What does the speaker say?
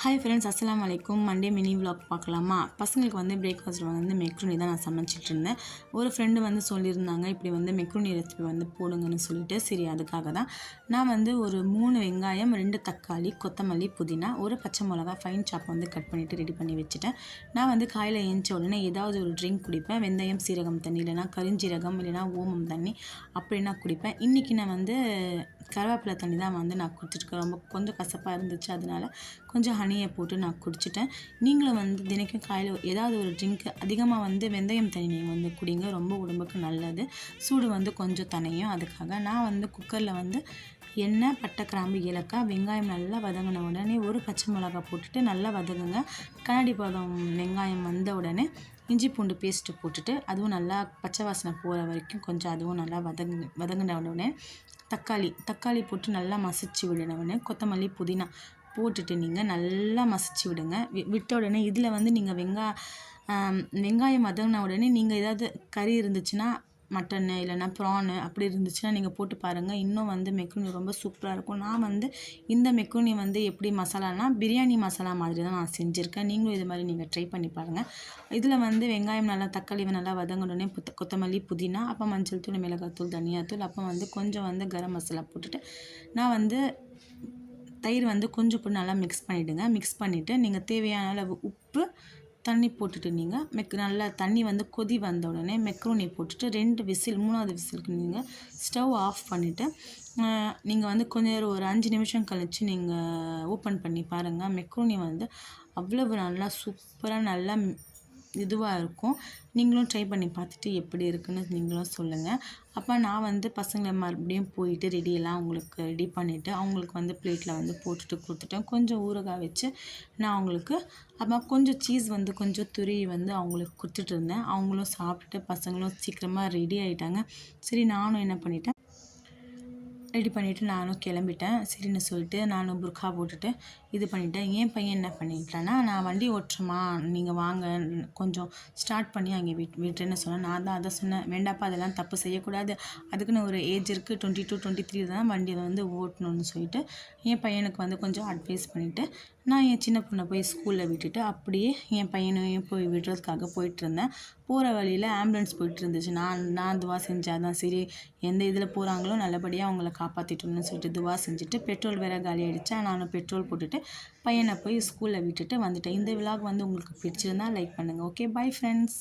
Hi friends, அஸ்ஸலாமு அலைக்கும். Monday mini vlog பார்க்கலாமா? பசங்களுக்கு வந்து பிரேக்ஃபாஸ்ட் வந்து மெக்ரூனி தான் நான் சமைச்சிட்டு இருந்தேன். ஒரு ஃப்ரெண்டு வந்து சொல்லியிருந்தாங்க, இப்படி வந்து மெக்ரூனி ரெசிபி வந்து போடுங்கன்னு சொல்லிட்டு. சரி, அதுக்காக தான் நான் வந்து ஒரு 3 வெங்காயம், 2 தக்காளி, கொத்தமல்லி, புதினா, ஒரு பச்சை மிளகா ஃபைன் சாப் வந்து கட் பண்ணிவிட்டு ரெடி பண்ணி வச்சுட்டேன். நான் வந்து காலையில் எழுந்த உடனே ஏதாவது ஒரு ட்ரிங்க் குடிப்பேன். வெந்தயம் சீரகம் தண்ணி, இல்லைனா கருஞ்சீரகம், இல்லைனா ஓமம் தண்ணி அப்படின்னா குடிப்பேன். இன்றைக்கி நான் வந்து கருவேப்பிலை தண்ணி தான் வந்து நான் குடிச்சிட்ருக்கேன். ரொம்ப கொஞ்சம் கசப்பாக இருந்துச்சு, அதனால கொஞ்சம் ஹனியை போட்டு நான் குடிச்சிட்டேன். நீங்களும் வந்து தினைக்கும் காலையில் ஏதாவது ஒரு ட்ரிங்க்கு அதிகமாக வந்து வெந்தயம் தண்ணி நீங்கள் வந்து குடிங்க. ரொம்ப உடம்புக்கு நல்லது. சூடு வந்து கொஞ்சம் தணியும். அதுக்காக நான் வந்து குக்கரில் வந்து எண்ணெய், பட்டை, கிராம்பு, ஏலக்காய், வெங்காயம் நல்லா வதங்கின உடனே ஒரு பச்சை மிளகா போட்டுட்டு நல்லா வதங்குங்க. கண்ணாடி பதம் வெங்காயம் வந்த உடனே இஞ்சி பூண்டு பேஸ்ட்டு போட்டுட்டு அதுவும் நல்லா பச்சை வாசனை போகிற வரைக்கும் கொஞ்சம் அதுவும் நல்லா வதங்கின உடனே தக்காளி போட்டு நல்லா மசிச்சு விடின உடனே கொத்தமல்லி, புதினா போட்டுட்டு நீங்கள் நல்லா மசிச்சு விடுங்க. விட்ட உடனே இதில் வந்து நீங்கள் வெங்காயம் வதங்கின உடனே நீங்கள் ஏதாவது கறி இருந்துச்சுன்னா, மட்டனு இல்லைனா ப்ரானு அப்படி இருந்துச்சுன்னா நீங்கள் போட்டு பாருங்கள். இன்னும் வந்து மெக்ரூனி ரொம்ப சூப்பராக இருக்கும். நான் வந்து இந்த மெக்ரூனி வந்து எப்படி மசாலானா பிரியாணி மசாலா மாதிரி தான் நான் செஞ்சுருக்கேன். நீங்களும் இது மாதிரி நீங்கள் ட்ரை பண்ணி பாருங்கள். இதில் வந்து வெங்காயம் நல்லா தக்காளி நல்லா வதங்கினோடனே கொத்தமல்லி, புதினா, அப்போ மஞ்சள் தூள், மிளகாத்தூள், தனியாத்தூள், அப்போ வந்து கொஞ்சம் வந்து கரம் மசாலா போட்டுட்டு நான் வந்து தயிர் வந்து கொஞ்சம் போட்டு நல்லா மிக்ஸ் பண்ணிவிடுங்க. மிக்ஸ் பண்ணிவிட்டு நீங்கள் தேவையான அளவு உப்பு, தண்ணி போட்டுட்டு நீங்கள் நல்லா தண்ணி வந்து கொதி வந்த உடனே மெக்ரூனி போட்டுட்டு 2 விசில் 3வது விசிலுக்கு நீங்கள் ஸ்டவ் ஆஃப் பண்ணிவிட்டு நீங்கள் வந்து கொஞ்ச நேரம் ஒரு 5 நிமிஷம் கழித்து நீங்கள் ஓப்பன் பண்ணி பாருங்கள். மெக்ரூனி வந்து அவ்வளவு நல்லா சூப்பராக நல்லா இதுவாக இருக்கும். நீங்களும் ட்ரை பண்ணி பார்த்துட்டு எப்படி இருக்குன்னு நீங்களும் சொல்லுங்கள். அப்போ நான் வந்து பசங்களை மறுபடியும் போயிட்டு ரெடியெல்லாம் அவங்களுக்கு ரெடி பண்ணிவிட்டு அவங்களுக்கு வந்து பிளேட்டில் வந்து போட்டுட்டு கொடுத்துட்டேன். கொஞ்சம் ஊறுகாய் வச்சு நான் அவங்களுக்கு அப்புறம் கொஞ்சம் சீஸ் வந்து கொஞ்சம் துருவி வந்து அவங்களுக்கு கொடுத்துட்டு இருந்தேன். அவங்களும் சாப்பிட்டுட்டு பசங்களும் சீக்கிரமாக ரெடி ஆகிட்டாங்க. சரி, நானும் என்ன பண்ணிட்டேன், ரெடி பண்ணிவிட்டு நானும் கிளம்பிட்டேன். சரின்னு சொல்லிட்டு நானும் புர்கா போட்டுட்டு இது பண்ணிவிட்டேன். என் பையன் என்ன பண்ணிட்டான்னா, நான் வண்டி ஓட்டுறேம்மா, நீங்கள் வாங்க கொஞ்சம் ஸ்டார்ட் பண்ணி அங்கே விட்டுறேன்னு சொன்னேன். நான் தான் அதை சொன்னேன், வேண்டாப்பா அதெல்லாம் தப்பு செய்யக்கூடாது, அதுக்குன்னு ஒரு ஏஜ் இருக்குது, 22, 23 தான் வண்டியை வந்து ஓட்டணும்னு சொல்லிட்டு என் பையனுக்கு வந்து கொஞ்சம் அட்வைஸ் பண்ணிவிட்டு நான் என் சின்ன பொண்ணை போய் ஸ்கூலில் விட்டுட்டு அப்படியே என் பையனையும் போய் விடுறதுக்காக போயிட்டுருந்தேன். போகிற வழியில் ஆம்புலன்ஸ் போயிட்டு இருந்துச்சு. நான் துவா செஞ்சால் தான் சரி, எந்த இதில் போகிறாங்களோ நல்லபடியாக அவங்கள காப்பாற்றிட்டோம்னு சொல்லிட்டு துவா செஞ்சுட்டு பெட்ரோல் வேறு காலி ஆகிடுச்சா, நானும் பெட்ரோல் போட்டுட்டு பையனை போய் ஸ்கூலில் விட்டுட்டு வந்துட்டேன். இந்த விலாக் வந்து உங்களுக்கு பிடிச்சிருந்தா லைக் பண்ணுங்கள். Okay, bye friends.